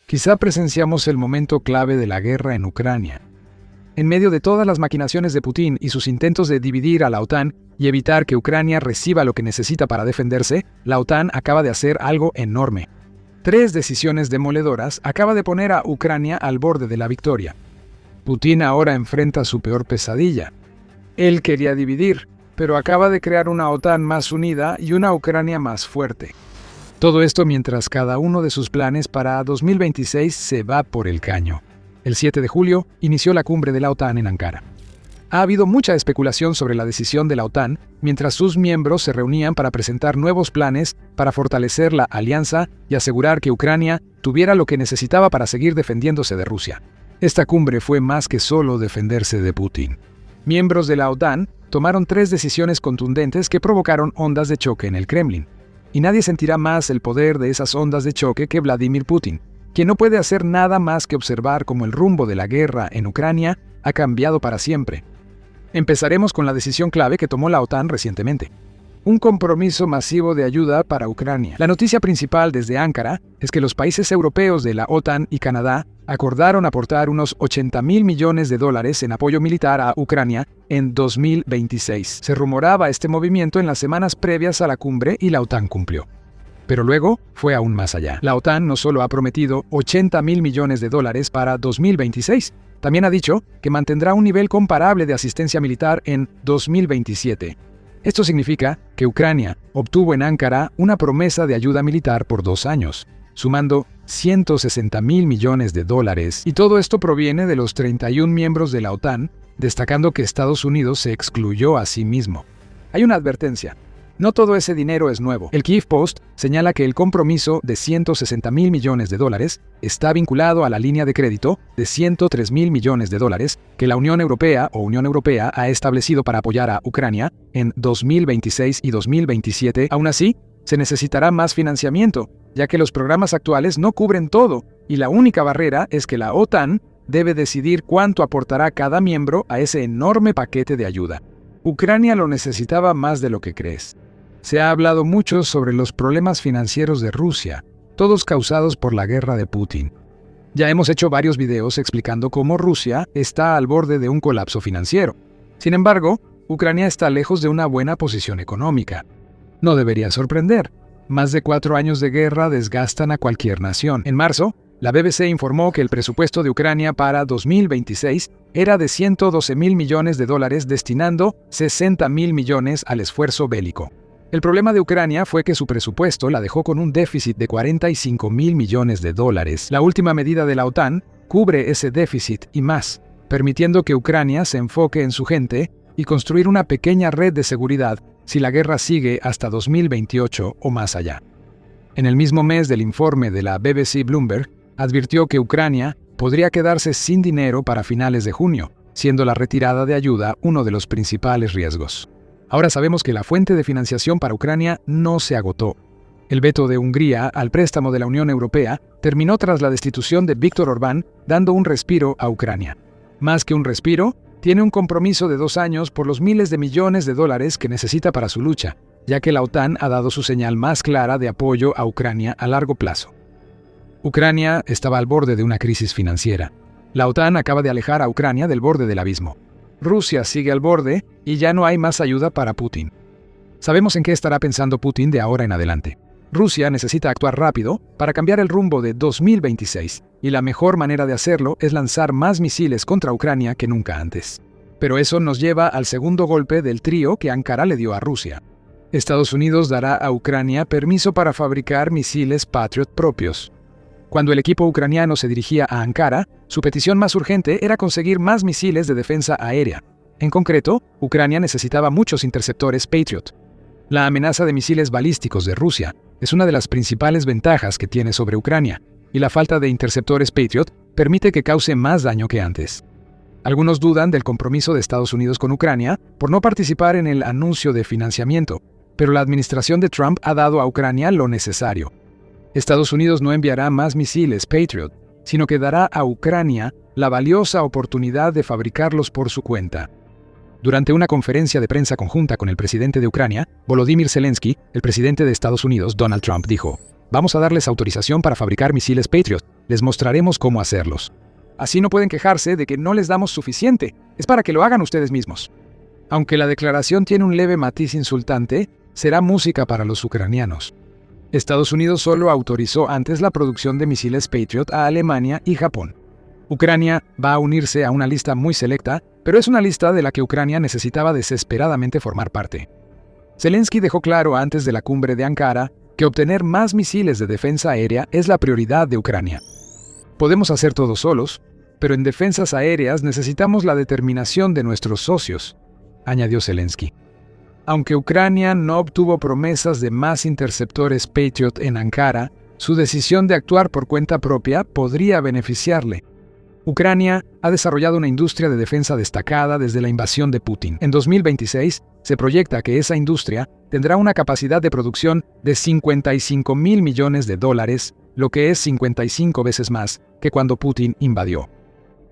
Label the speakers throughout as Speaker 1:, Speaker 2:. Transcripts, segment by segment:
Speaker 1: Quizá presenciamos el momento clave de la guerra en Ucrania. En medio de todas las maquinaciones de Putin y sus intentos de dividir a la OTAN y evitar que Ucrania reciba lo que necesita para defenderse, la OTAN acaba de hacer algo enorme. 3 decisiones demoledoras acaba de poner a Ucrania al borde de la victoria. Putin ahora enfrenta su peor pesadilla. Él quería dividir, pero acaba de crear una OTAN más unida y una Ucrania más fuerte. Todo esto mientras cada uno de sus planes para 2026 se va por el caño. El 7 de julio inició la cumbre de la OTAN en Ankara. Ha habido mucha especulación sobre la decisión de la OTAN mientras sus miembros se reunían para presentar nuevos planes para fortalecer la alianza y asegurar que Ucrania tuviera lo que necesitaba para seguir defendiéndose de Rusia. Esta cumbre fue más que solo defenderse de Putin. Miembros de la OTAN tomaron 3 decisiones contundentes que provocaron ondas de choque en el Kremlin. Y nadie sentirá más el poder de esas ondas de choque que Vladimir Putin, quien no puede hacer nada más que observar cómo el rumbo de la guerra en Ucrania ha cambiado para siempre. Empezaremos con la decisión clave que tomó la OTAN recientemente. Un compromiso masivo de ayuda para Ucrania. La noticia principal desde Ankara es que los países europeos de la OTAN y Canadá acordaron aportar unos $80.000 millones en apoyo militar a Ucrania en 2026. Se rumoraba este movimiento en las semanas previas a la cumbre y la OTAN cumplió. Pero luego fue aún más allá. La OTAN no solo ha prometido $80.000 millones para 2026, también ha dicho que mantendrá un nivel comparable de asistencia militar en 2027. Esto significa que Ucrania obtuvo en Ankara una promesa de ayuda militar por 2 años, sumando $160.000 millones, y todo esto proviene de los 31 miembros de la OTAN, destacando que Estados Unidos se excluyó a sí mismo. Hay una advertencia. No todo ese dinero es nuevo. El Kyiv Post señala que el compromiso de $160.000 millones está vinculado a la línea de crédito de $103.000 millones que la Unión Europea ha establecido para apoyar a Ucrania en 2026 y 2027. Aún así, se necesitará más financiamiento, ya que los programas actuales no cubren todo, y la única barrera es que la OTAN debe decidir cuánto aportará cada miembro a ese enorme paquete de ayuda. Ucrania lo necesitaba más de lo que crees. Se ha hablado mucho sobre los problemas financieros de Rusia, todos causados por la guerra de Putin. Ya hemos hecho varios videos explicando cómo Rusia está al borde de un colapso financiero. Sin embargo, Ucrania está lejos de una buena posición económica. No debería sorprender. Más de 4 años de guerra desgastan a cualquier nación. En marzo, la BBC informó que el presupuesto de Ucrania para 2026 era de $112.000 millones, destinando $60.000 millones al esfuerzo bélico. El problema de Ucrania fue que su presupuesto la dejó con un déficit de $45.000 millones. La última medida de la OTAN cubre ese déficit y más, permitiendo que Ucrania se enfoque en su gente y construir una pequeña red de seguridad si la guerra sigue hasta 2028 o más allá. En el mismo mes del informe de la BBC Bloomberg, advirtió que Ucrania podría quedarse sin dinero para finales de junio, siendo la retirada de ayuda uno de los principales riesgos. Ahora sabemos que la fuente de financiación para Ucrania no se agotó. El veto de Hungría al préstamo de la Unión Europea terminó tras la destitución de Viktor Orbán, dando un respiro a Ucrania. Más que un respiro, tiene un compromiso de 2 años por los miles de millones de dólares que necesita para su lucha, ya que la OTAN ha dado su señal más clara de apoyo a Ucrania a largo plazo. Ucrania estaba al borde de una crisis financiera. La OTAN acaba de alejar a Ucrania del borde del abismo. Rusia sigue al borde y ya no hay más ayuda para Putin. Sabemos en qué estará pensando Putin de ahora en adelante. Rusia necesita actuar rápido para cambiar el rumbo de 2026, y la mejor manera de hacerlo es lanzar más misiles contra Ucrania que nunca antes. Pero eso nos lleva al segundo golpe del trío que Ankara le dio a Rusia. Estados Unidos dará a Ucrania permiso para fabricar misiles Patriot propios. Cuando el equipo ucraniano se dirigía a Ankara, su petición más urgente era conseguir más misiles de defensa aérea. En concreto, Ucrania necesitaba muchos interceptores Patriot. La amenaza de misiles balísticos de Rusia es una de las principales ventajas que tiene sobre Ucrania, y la falta de interceptores Patriot permite que cause más daño que antes. Algunos dudan del compromiso de Estados Unidos con Ucrania por no participar en el anuncio de financiamiento, pero la administración de Trump ha dado a Ucrania lo necesario. Estados Unidos no enviará más misiles Patriot, sino que dará a Ucrania la valiosa oportunidad de fabricarlos por su cuenta. Durante una conferencia de prensa conjunta con el presidente de Ucrania, Volodymyr Zelensky, el presidente de Estados Unidos, Donald Trump, dijo: vamos a darles autorización para fabricar misiles Patriot. Les mostraremos cómo hacerlos. Así no pueden quejarse de que no les damos suficiente. Es para que lo hagan ustedes mismos. Aunque la declaración tiene un leve matiz insultante, será música para los ucranianos. Estados Unidos solo autorizó antes la producción de misiles Patriot a Alemania y Japón. Ucrania va a unirse a una lista muy selecta, pero es una lista de la que Ucrania necesitaba desesperadamente formar parte. Zelensky dejó claro antes de la cumbre de Ankara que obtener más misiles de defensa aérea es la prioridad de Ucrania. Podemos hacer todo solos, pero en defensas aéreas necesitamos la determinación de nuestros socios, añadió Zelensky. Aunque Ucrania no obtuvo promesas de más interceptores Patriot en Ankara, su decisión de actuar por cuenta propia podría beneficiarle. Ucrania ha desarrollado una industria de defensa destacada desde la invasión de Putin. En 2026, se proyecta que esa industria tendrá una capacidad de producción de $55.000 millones, lo que es 55 veces más que cuando Putin invadió.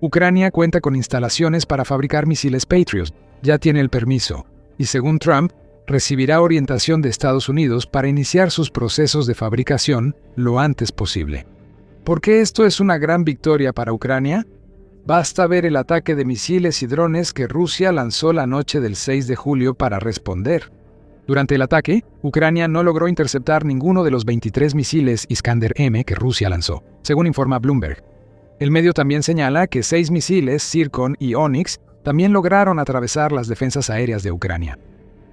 Speaker 1: Ucrania cuenta con instalaciones para fabricar misiles Patriot, ya tiene el permiso, y según Trump, recibirá orientación de Estados Unidos para iniciar sus procesos de fabricación lo antes posible. ¿Por qué esto es una gran victoria para Ucrania? Basta ver el ataque de misiles y drones que Rusia lanzó la noche del 6 de julio para responder. Durante el ataque, Ucrania no logró interceptar ninguno de los 23 misiles Iskander-M que Rusia lanzó, según informa Bloomberg. El medio también señala que 6 misiles Zircon y Onyx también lograron atravesar las defensas aéreas de Ucrania.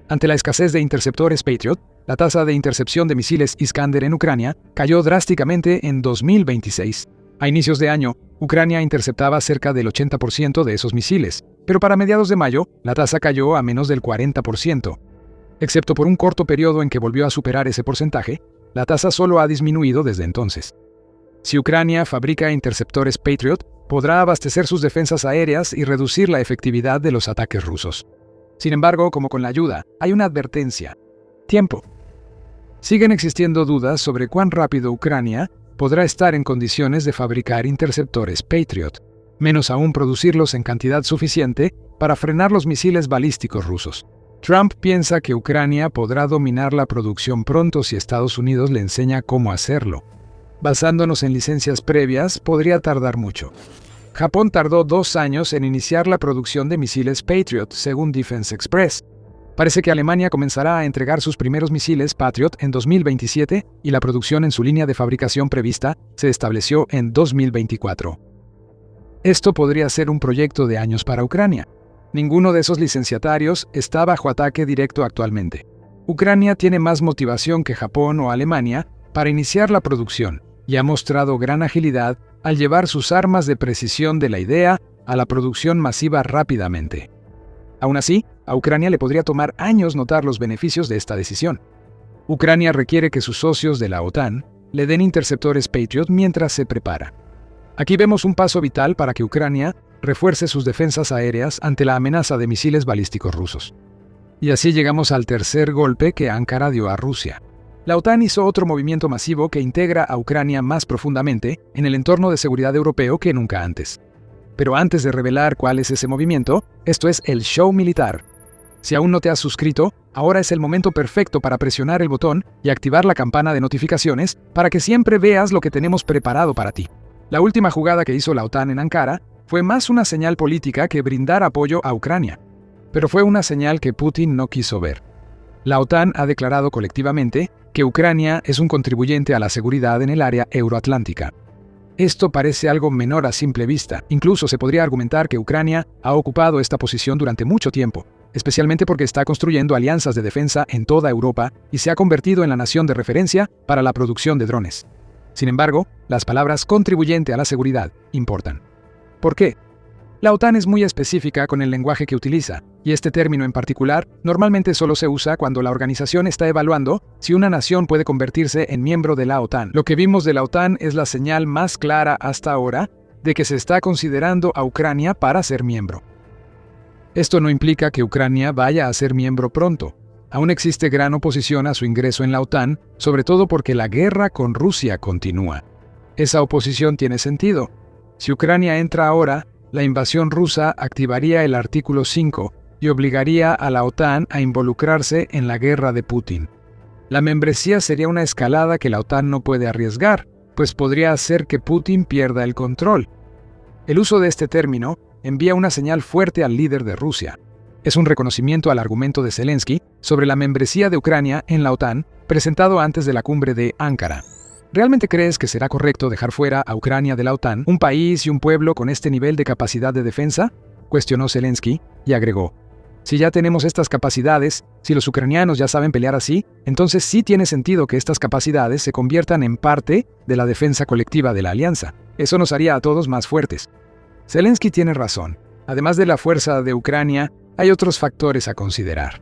Speaker 1: Ante la escasez de interceptores Patriot, la tasa de intercepción de misiles Iskander en Ucrania cayó drásticamente en 2026. A inicios de año, Ucrania interceptaba cerca del 80% de esos misiles, pero para mediados de mayo, la tasa cayó a menos del 40%. Excepto por un corto periodo en que volvió a superar ese porcentaje, la tasa solo ha disminuido desde entonces. Si Ucrania fabrica interceptores Patriot, podrá abastecer sus defensas aéreas y reducir la efectividad de los ataques rusos. Sin embargo, como con la ayuda, hay una advertencia: tiempo. Siguen existiendo dudas sobre cuán rápido Ucrania podrá estar en condiciones de fabricar interceptores Patriot, menos aún producirlos en cantidad suficiente para frenar los misiles balísticos rusos. Trump piensa que Ucrania podrá dominar la producción pronto si Estados Unidos le enseña cómo hacerlo. Basándonos en licencias previas, podría tardar mucho. Japón tardó 2 años en iniciar la producción de misiles Patriot, según Defense Express. Parece que Alemania comenzará a entregar sus primeros misiles Patriot en 2027 y la producción en su línea de fabricación prevista se estableció en 2024. Esto podría ser un proyecto de años para Ucrania. Ninguno de esos licenciatarios está bajo ataque directo actualmente. Ucrania tiene más motivación que Japón o Alemania para iniciar la producción y ha mostrado gran agilidad al llevar sus armas de precisión de la idea a la producción masiva rápidamente. Aún así, a Ucrania le podría tomar años notar los beneficios de esta decisión. Ucrania requiere que sus socios de la OTAN le den interceptores Patriot mientras se prepara. Aquí vemos un paso vital para que Ucrania refuerce sus defensas aéreas ante la amenaza de misiles balísticos rusos. Y así llegamos al tercer golpe que Ankara dio a Rusia. La OTAN hizo otro movimiento masivo que integra a Ucrania más profundamente en el entorno de seguridad europeo que nunca antes. Pero antes de revelar cuál es ese movimiento, esto es el show militar. Si aún no te has suscrito, ahora es el momento perfecto para presionar el botón y activar la campana de notificaciones para que siempre veas lo que tenemos preparado para ti. La última jugada que hizo la OTAN en Ankara fue más una señal política que brindar apoyo a Ucrania. Pero fue una señal que Putin no quiso ver. La OTAN ha declarado colectivamente que Ucrania es un contribuyente a la seguridad en el área euroatlántica. Esto parece algo menor a simple vista. Incluso se podría argumentar que Ucrania ha ocupado esta posición durante mucho tiempo, especialmente porque está construyendo alianzas de defensa en toda Europa y se ha convertido en la nación de referencia para la producción de drones. Sin embargo, las palabras contribuyente a la seguridad importan. ¿Por qué? La OTAN es muy específica con el lenguaje que utiliza, y este término en particular normalmente solo se usa cuando la organización está evaluando si una nación puede convertirse en miembro de la OTAN. Lo que vimos de la OTAN es la señal más clara hasta ahora de que se está considerando a Ucrania para ser miembro. Esto no implica que Ucrania vaya a ser miembro pronto. Aún existe gran oposición a su ingreso en la OTAN, sobre todo porque la guerra con Rusia continúa. Esa oposición tiene sentido. Si Ucrania entra ahora, la invasión rusa activaría el artículo 5 y obligaría a la OTAN a involucrarse en la guerra de Putin. La membresía sería una escalada que la OTAN no puede arriesgar, pues podría hacer que Putin pierda el control. El uso de este término envía una señal fuerte al líder de Rusia. Es un reconocimiento al argumento de Zelensky sobre la membresía de Ucrania en la OTAN presentado antes de la cumbre de Ankara. ¿Realmente crees que será correcto dejar fuera a Ucrania de la OTAN, un país y un pueblo con este nivel de capacidad de defensa?, cuestionó Zelensky y agregó: si ya tenemos estas capacidades, si los ucranianos ya saben pelear así, entonces sí tiene sentido que estas capacidades se conviertan en parte de la defensa colectiva de la alianza. Eso nos haría a todos más fuertes. Zelensky tiene razón. Además de la fuerza de Ucrania, hay otros factores a considerar.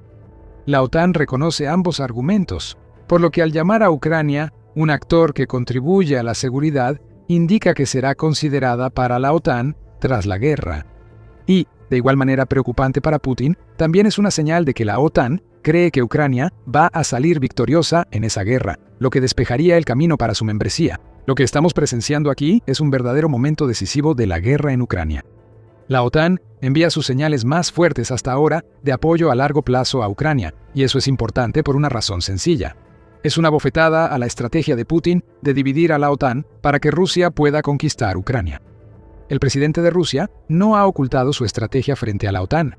Speaker 1: La OTAN reconoce ambos argumentos, por lo que al llamar a Ucrania un actor que contribuye a la seguridad, indica que será considerada para la OTAN tras la guerra. Y, de igual manera preocupante para Putin, también es una señal de que la OTAN cree que Ucrania va a salir victoriosa en esa guerra, lo que despejaría el camino para su membresía. Lo que estamos presenciando aquí es un verdadero momento decisivo de la guerra en Ucrania. La OTAN envía sus señales más fuertes hasta ahora de apoyo a largo plazo a Ucrania, y eso es importante por una razón sencilla. Es una bofetada a la estrategia de Putin de dividir a la OTAN para que Rusia pueda conquistar Ucrania. El presidente de Rusia no ha ocultado su estrategia frente a la OTAN.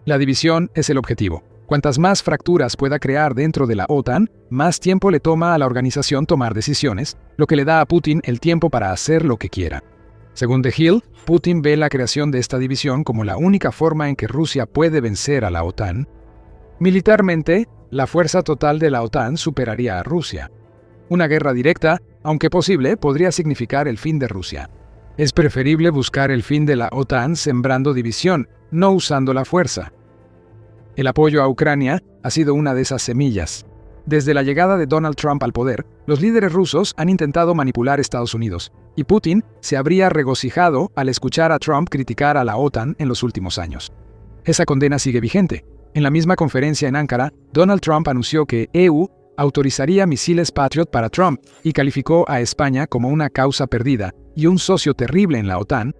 Speaker 1: La división es el objetivo. Cuantas más fracturas pueda crear dentro de la OTAN, más tiempo le toma a la organización tomar decisiones, lo que le da a Putin el tiempo para hacer lo que quiera. Según The Hill, Putin ve la creación de esta división como la única forma en que Rusia puede vencer a la OTAN. Militarmente, la fuerza total de la OTAN superaría a Rusia. Una guerra directa, aunque posible, podría significar el fin de Rusia. Es preferible buscar el fin de la OTAN sembrando división, no usando la fuerza. El apoyo a Ucrania ha sido una de esas semillas. Desde la llegada de Donald Trump al poder, los líderes rusos han intentado manipular a Estados Unidos, y Putin se habría regocijado al escuchar a Trump criticar a la OTAN en los últimos años. Esa condena sigue vigente. En la misma conferencia en Ankara, Donald Trump anunció que EU autorizaría misiles Patriot para Trump y calificó a España como una causa perdida y un socio terrible en la OTAN.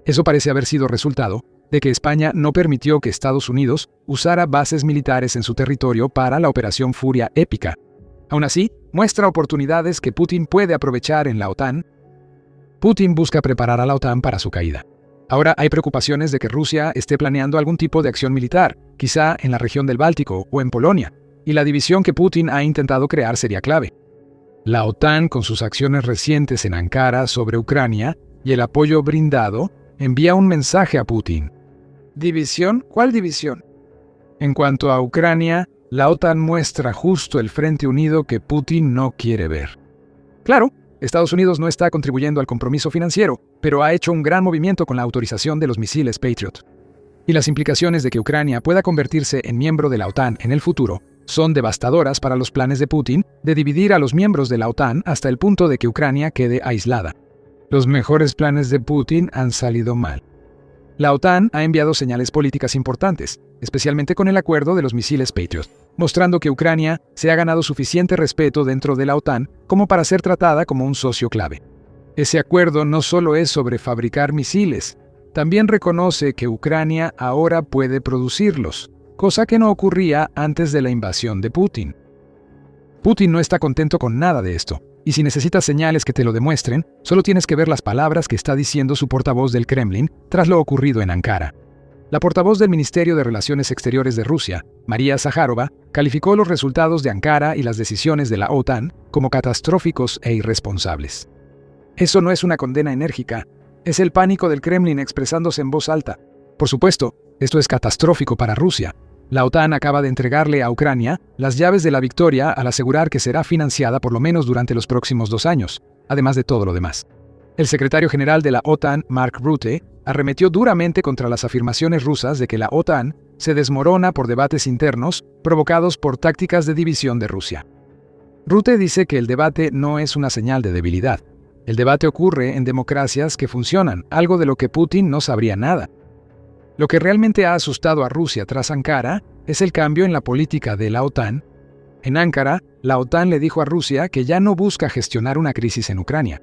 Speaker 1: Eso parece haber sido resultado de que España no permitió que Estados Unidos usara bases militares en su territorio para la Operación Furia Épica. Aún así, muestra oportunidades que Putin puede aprovechar en la OTAN. Putin busca preparar a la OTAN para su caída. Ahora hay preocupaciones de que Rusia esté planeando algún tipo de acción militar, quizá en la región del Báltico o en Polonia, y la división que Putin ha intentado crear sería clave. La OTAN, con sus acciones recientes en Ankara sobre Ucrania y el apoyo brindado, envía un mensaje a Putin. ¿División? ¿Cuál división? En cuanto a Ucrania, la OTAN muestra justo el frente unido que Putin no quiere ver. Claro, Estados Unidos no está contribuyendo al compromiso financiero, pero ha hecho un gran movimiento con la autorización de los misiles Patriot. Y las implicaciones de que Ucrania pueda convertirse en miembro de la OTAN en el futuro son devastadoras para los planes de Putin de dividir a los miembros de la OTAN hasta el punto de que Ucrania quede aislada. Los mejores planes de Putin han salido mal. La OTAN ha enviado señales políticas importantes, especialmente con el acuerdo de los misiles Patriot, mostrando que Ucrania se ha ganado suficiente respeto dentro de la OTAN como para ser tratada como un socio clave. Ese acuerdo no solo es sobre fabricar misiles, también reconoce que Ucrania ahora puede producirlos, cosa que no ocurría antes de la invasión de Putin. Putin no está contento con nada de esto, y si necesitas señales que te lo demuestren, solo tienes que ver las palabras que está diciendo su portavoz del Kremlin tras lo ocurrido en Ankara. La portavoz del Ministerio de Relaciones Exteriores de Rusia, María Zaharova, calificó los resultados de Ankara y las decisiones de la OTAN como catastróficos e irresponsables. Eso no es una condena enérgica, es el pánico del Kremlin expresándose en voz alta. Por supuesto, esto es catastrófico para Rusia. La OTAN acaba de entregarle a Ucrania las llaves de la victoria al asegurar que será financiada por lo menos durante los próximos 2 años, además de todo lo demás. El secretario general de la OTAN, Mark Rutte, arremetió duramente contra las afirmaciones rusas de que la OTAN se desmorona por debates internos provocados por tácticas de división de Rusia. Rutte dice que el debate no es una señal de debilidad. El debate ocurre en democracias que funcionan, algo de lo que Putin no sabría nada. Lo que realmente ha asustado a Rusia tras Ankara es el cambio en la política de la OTAN. En Ankara, la OTAN le dijo a Rusia que ya no busca gestionar una crisis en Ucrania.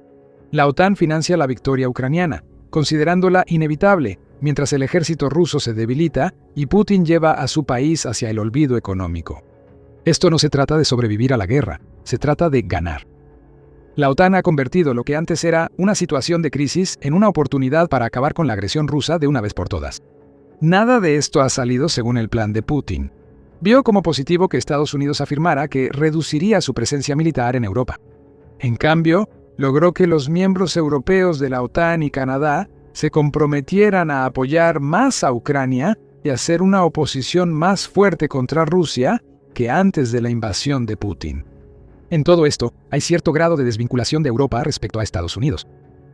Speaker 1: La OTAN financia la victoria ucraniana, considerándola inevitable, mientras el ejército ruso se debilita y Putin lleva a su país hacia el olvido económico. Esto no se trata de sobrevivir a la guerra, se trata de ganar. La OTAN ha convertido lo que antes era una situación de crisis en una oportunidad para acabar con la agresión rusa de una vez por todas. Nada de esto ha salido según el plan de Putin. Vio como positivo que Estados Unidos afirmara que reduciría su presencia militar en Europa. En cambio, logró que los miembros europeos de la OTAN y Canadá se comprometieran a apoyar más a Ucrania y hacer una oposición más fuerte contra Rusia que antes de la invasión de Putin. En todo esto, hay cierto grado de desvinculación de Europa respecto a Estados Unidos.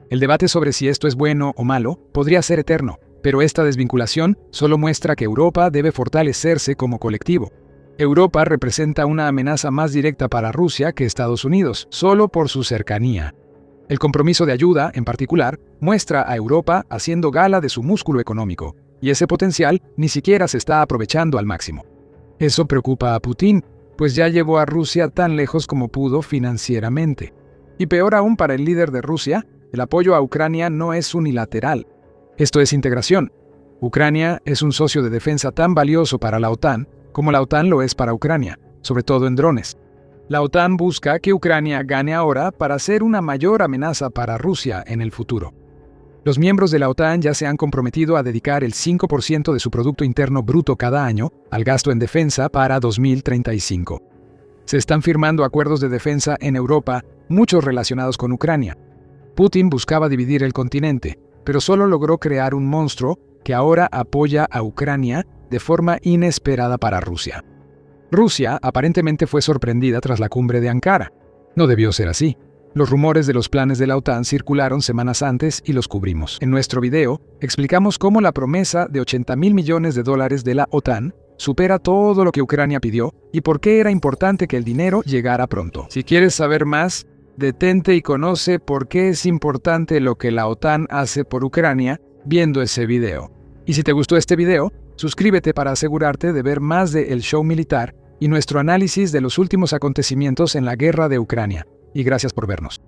Speaker 1: El debate sobre si esto es bueno o malo podría ser eterno, pero esta desvinculación solo muestra que Europa debe fortalecerse como colectivo. Europa representa una amenaza más directa para Rusia que Estados Unidos, solo por su cercanía. El compromiso de ayuda, en particular, muestra a Europa haciendo gala de su músculo económico, y ese potencial ni siquiera se está aprovechando al máximo. Eso preocupa a Putin, pues ya llevó a Rusia tan lejos como pudo financieramente. Y peor aún para el líder de Rusia, el apoyo a Ucrania no es unilateral. Esto es integración. Ucrania es un socio de defensa tan valioso para la OTAN como la OTAN lo es para Ucrania, sobre todo en drones. La OTAN busca que Ucrania gane ahora para ser una mayor amenaza para Rusia en el futuro. Los miembros de la OTAN ya se han comprometido a dedicar el 5% de su Producto Interno Bruto cada año al gasto en defensa para 2035. Se están firmando acuerdos de defensa en Europa, muchos relacionados con Ucrania. Putin buscaba dividir el continente, pero solo logró crear un monstruo que ahora apoya a Ucrania de forma inesperada para Rusia. Rusia aparentemente fue sorprendida tras la cumbre de Ankara. No debió ser así. Los rumores de los planes de la OTAN circularon semanas antes y los cubrimos. En nuestro video, explicamos cómo la promesa de $80.000 millones de la OTAN supera todo lo que Ucrania pidió y por qué era importante que el dinero llegara pronto. Si quieres saber más, detente y conoce por qué es importante lo que la OTAN hace por Ucrania viendo ese video. Y si te gustó este video, suscríbete para asegurarte de ver más de El Show Militar y nuestro análisis de los últimos acontecimientos en la guerra de Ucrania. Y gracias por vernos.